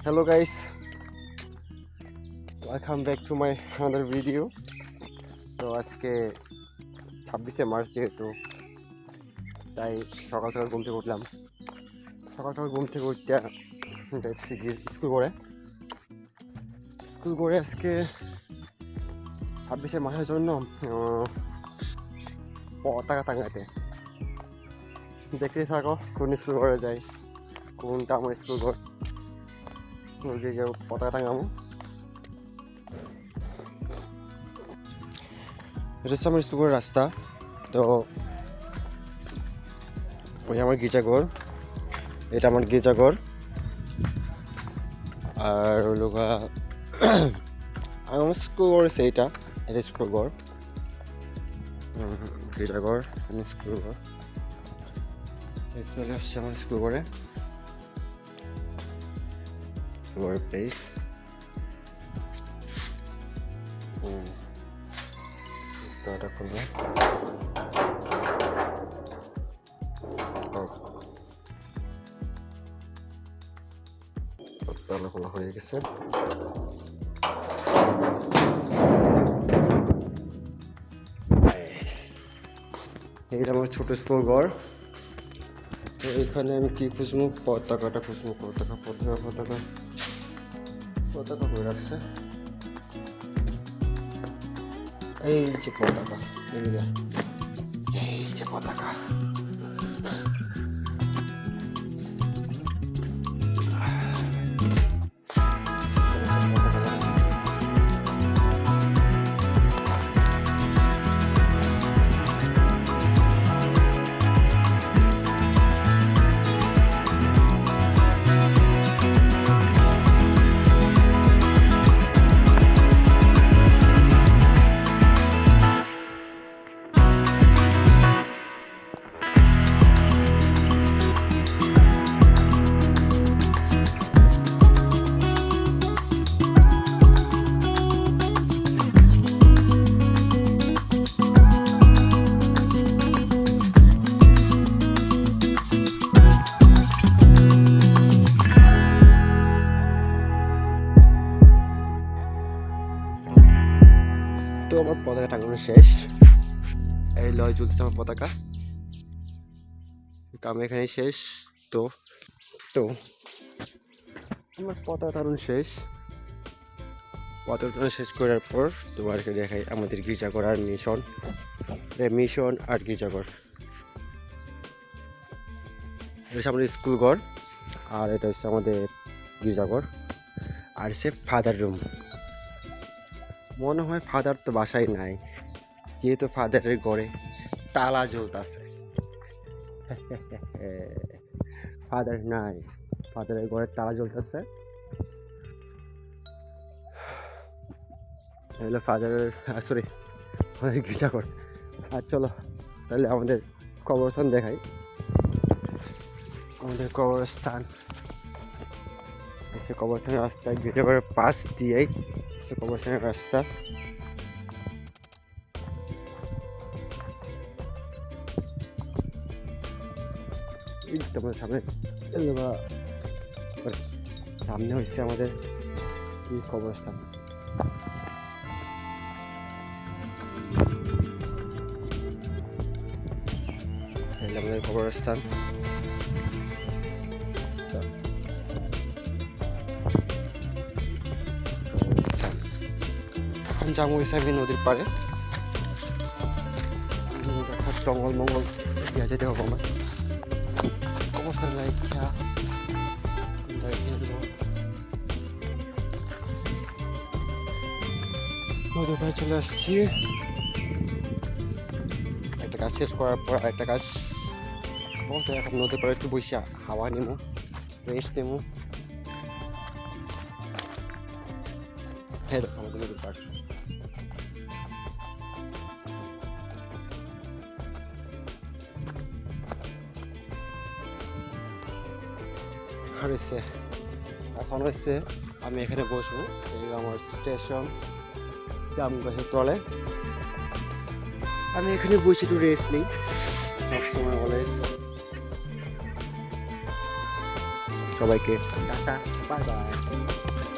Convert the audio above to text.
Hello guys, welcome back to my another video. তো আজকে 26শে March যেহেতু তাই সকাল সকাল ঘুম থেকে উঠলাম। সকাল ঘুম থেকে উঠতে যাচ্ছি স্কুল করে আজকে 26শে মার্চের জন্য পতাকা টাঙাতে। দেখতে থাকো কোন স্কুল করে যাই, কোনটা আমার স্কুল ঘর, পতাকা টাঙাবো। এটা হচ্ছে আমার স্কুলের রাস্তা। তো ওই আমার গির্জাঘর, এটা আমার গির্জাঘর। আর হলো আমার স্কুল করেছে এটা স্কুল ঘর, গির্জাঘর, স্কুল ঘর। চলে আসছে আমার স্কুল ঘরে, প্লেস। দরজা খুলবো, তালা খোলা হয়ে গেছে। এইটা আমার ছোট স্কুল ঘর। তো এখানে আমি কি খুঁজবো, পতাকাটা খুঁজবো। পতাকা করে রাখছে। এই যে পতাকা, এই যে পতাকা। তো আমার পতাকা টাঙানো শেষ। এই লয় ঝুলছে আমার পতাকা, কাম এখানে শেষ। তো আমার পতাকা টাঙানো শেষ। পতাকা শেষ করার পর তোমাকে দেখাই আমাদের গির্জাঘর আর মিশন আর গির্জাঘর। এটা হচ্ছে আমাদের স্কুল ঘর, আর এটা হচ্ছে আমাদের গির্জাঘর। আর সে ফাদার রুম। মনে হয় ফাদার তো বাসায় নাই, যেহেতু ফাদারের ঘরে তালা ঝুলতেছে। ফাদার নাই, ফাদারের ঘরে তালা ঝুলতেছে। হলো ফাদারের, সরি, আমাদের গির্জাঘর। আর চলো তাহলে আমাদের কবরস্থান দেখাই। আমাদের কবরস্থানের রাস্তা, গির্জাঘরের পাশ দিয়েই কবরস্থানের রাস্তা। সামনে হচ্ছে আমাদের কবরস্থান। আমাদের কবরস্থান। এখন যাবো হিসাবে নদীর পাড়ে। জঙ্গল মঙ্গল দিয়ে যেতে হবে আমার। অবস্থান নদীর পাড়ে চলে আসছি। একটা কাজ শেষ করার পর একটা কাজ বলতে, এখন নদীর পাড়ে একটু বসে হাওয়া নেবো, রেস্ট নেবো। হ্যাঁ, আমাদের নদীর পাড়। এখন হচ্ছে আমি এখানে বসবো। এই আমার স্টেশন জাম গাছের তলে। আমি এখানে বসে একটু রেস্ট নিই সবসময় অলওয়েজ। সবাইকে টাটা। Bye bye.